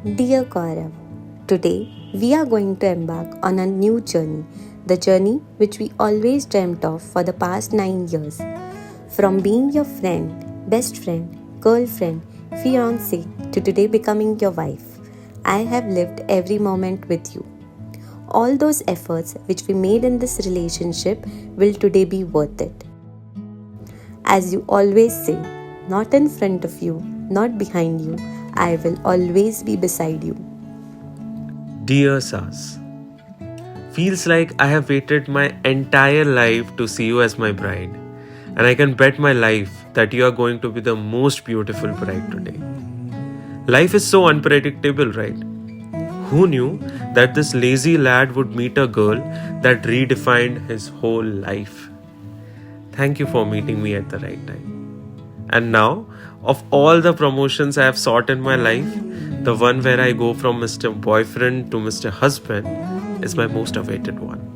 Dear Gaurav, today we are going to embark on a new journey, the journey which we always dreamt of for the past 9 years. From being your friend, best friend, girlfriend, fiance, to today becoming your wife, I have lived every moment with you. All those efforts which we made in this relationship will today be worth it. As you always say, not in front of you, not behind you, I will always be beside you. Dear Sas, feels like I have waited my entire life to see you as my bride, and I can bet my life that you are going to be the most beautiful bride today. Life is so unpredictable, right? Who knew that this lazy lad would meet a girl that redefined his whole life? Thank you for meeting me at the right time. And now, of all the promotions I have sought in my life, the one where I go from Mr. Boyfriend to Mr. Husband is my most awaited one.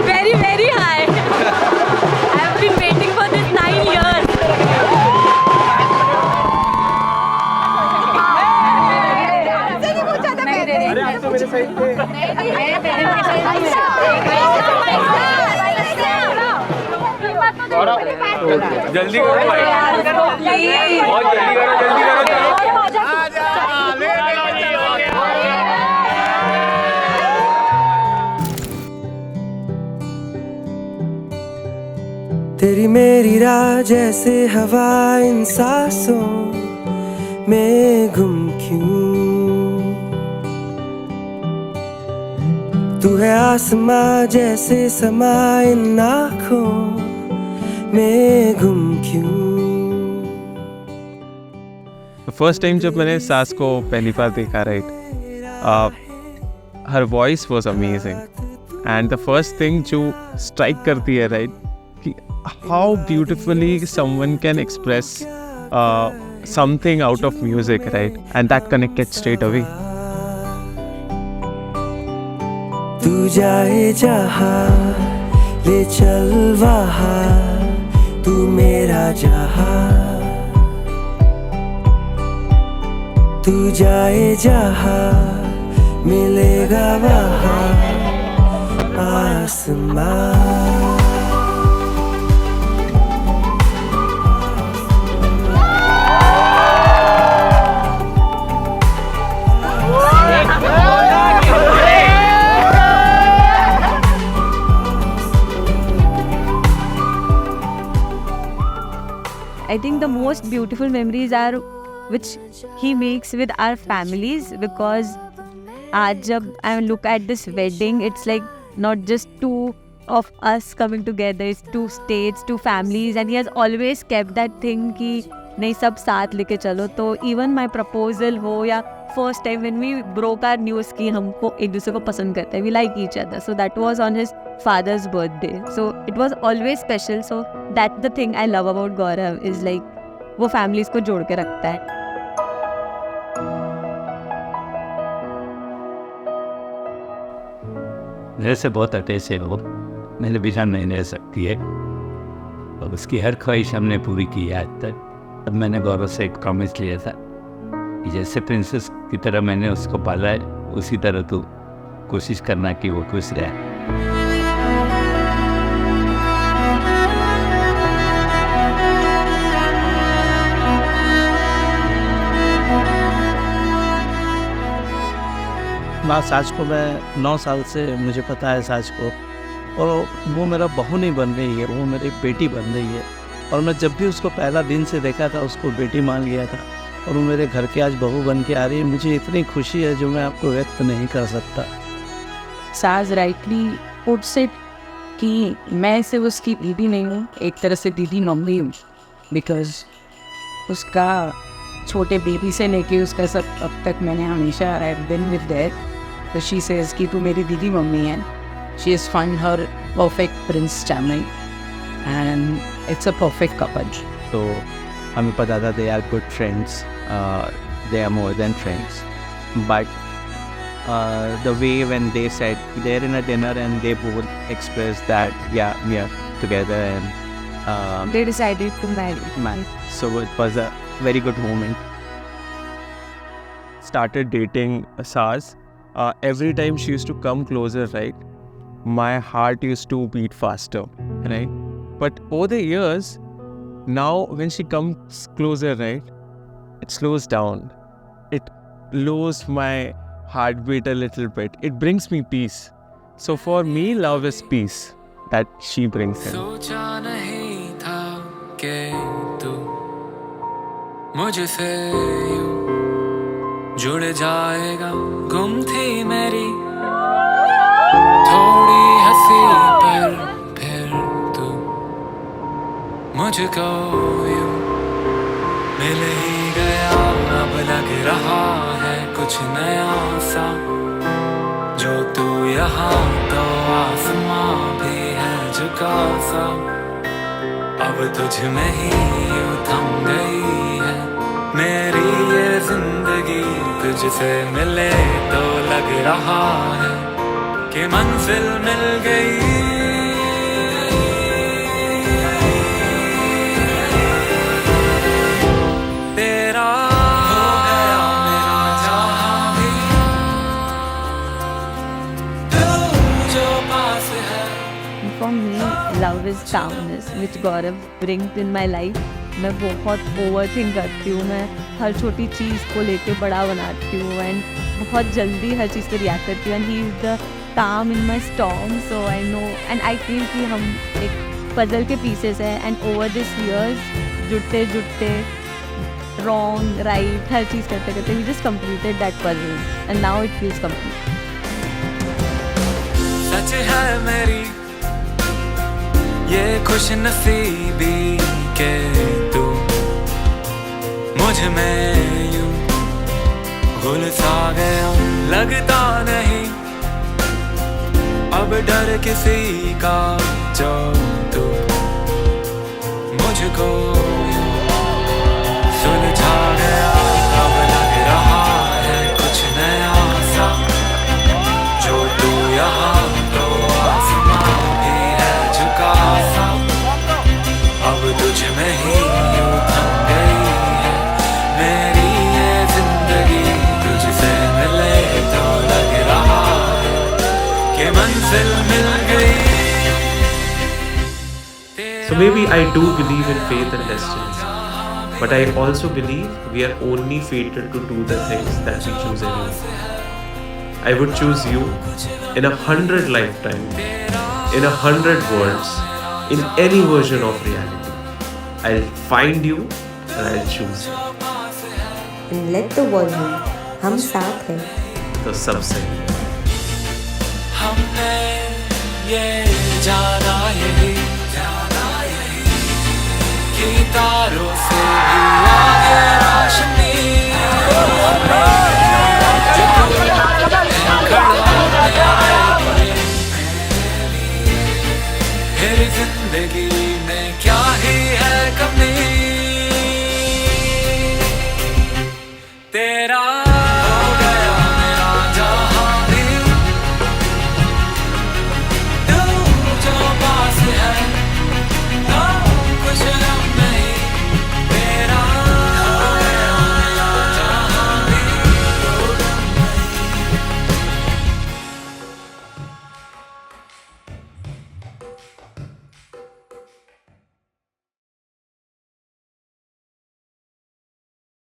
Very, very high. I have been waiting for this 9 years. जल्दी करो भाई, बहुत जल्दी करो, तेरी मेरी राह जैसे हवा इन सांसों में गुम क्यों। तू है आसमां जैसे समा इन आँखों में गुम क्यों। फर्स्ट टाइम जब मैंने सास को पहली बार देखा, right, her voice was amazing and the first thing जो स्ट्राइक करती है, राइट, कि how beautifully someone can express something out of music, right, and that connected straight away. तू जाए जहाँ ले चल वहाँ, तू मेरा जहाँ. तू जाए जहाँ मिलेगा वहाँ आसमां. I think the most beautiful memories are which he makes with our families, because आज जब I look at this wedding, it's like not just two of us coming together, it's two states, two families, and he has always kept that thing कि नहीं सब साथ लेके चलो. तो even my proposal हो या first time when we broke our news कि हमको एक दूसरे को पसंद करते हैं, we like each other, so that was on his father's birthday, so it was always special. So that's the thing I love about Gaurav, is like वो families को जोड़ के रखता है. मेरे से बहुत अटैच है वो, मेरे बिना नहीं रह सकती है और उसकी हर ख्वाहिश हमने पूरी की है आज तक. अब मैंने गौरव से एक प्रॉमिस लिया था कि जैसे प्रिंसेस की तरह मैंने उसको पाला है, उसी तरह तू कोशिश करना कि वो खुश रहे. माँ साज को मैं 9 साल से मुझे पता है साज को, और वो मेरा बहू नहीं बन रही है, वो मेरी बेटी बन रही है. और मैं जब भी उसको पहला दिन से देखा था उसको बेटी मान लिया था, और वो मेरे घर के आज बहू बन के आ रही है. मुझे इतनी खुशी है जो मैं आपको व्यक्त नहीं कर सकता. साज राइटली पुट्स इट कि मैं सिर्फ उसकी दीदी नहीं हूँ, एक तरह से दीदी मम्मी हूँ, बिकॉज उसका छोटे बेबी से लेके उसका सब अब तक मैंने हमेशा I have been with their. तो शी सेज कि तू मेरी दीदी मम्मी है. She is find her perfect prince charming, and it's a perfect couple. तो हमें पता था they are good friends, they are more than friends, but the way when they said they're in a dinner and they both expressed that yeah, we are together and They decided to marry. so it was a very good moment. Started dating Saz, every time she used to come closer, right, my heart used to beat faster, right? But over the years, now when she comes closer, right, it slows down. It lowers my heartbeat a little bit. It brings me peace. So for me, love is peace that she brings in. सोचा नहीं था कि तू मुझसे यूं जुड़ जाएगा, गुम थी मेरी थोड़ी हंसी पर फिर तू मुझको यूं मिल ही गया। अब लग रहा है कुछ नया सा, जो तू यहाँ तो आसमां भी है झुका सा। अब तुझ में ही यूं थम गई है मेरी ये जिंदगी, तुझसे मिले तो लग रहा है कि मंजिल मिल गई। तेरा हो गया मेरा जहां भी, तू जो पास है। For me, love is calmness, which Gaurav brings in my life. मैं बहुत ओवरथिंक करती हूँ, मैं हर छोटी चीज़ को लेके बड़ा बनाती हूँ एंड बहुत जल्दी हर चीज़ पे रिएक्ट करती हूँ। And he is the calm in my storm, so I know and I feel कि हम एक पजल के पीसेस हैं एंड ओवर दिस ईयर्स जुड़ते जुड़ते रॉन्ग राइट हर चीज़ करते करते we just completed that puzzle and now it feels complete. सच है मेरी ये खुश नसीबी के तू मुझ में यूं घुल सा गया। लगता नहीं अब डर किसी का, जो तू मुझको यूं सुलझा गया। अब लग रहा है कुछ नया सा, जो तू यहाँ तो आसमां भी है झुका सा। अब तुझ में ही यूं थम गई है मेरी ये जिंदगी, तुझसे मिले तो लग रहा है कि मंजिल मिल गई। So maybe I do believe in faith and destiny, but I also believe we are only fated to do the things that we choose anyway. I would choose you in 100 lifetimes, in 100 worlds, in any version of reality. I'll find you and I'll choose you. And let the world know हम साथ हैं। तो सब सही है। हमने ये जाना यही कि तारों से भी आगे रोशनी, फिर जिंदगी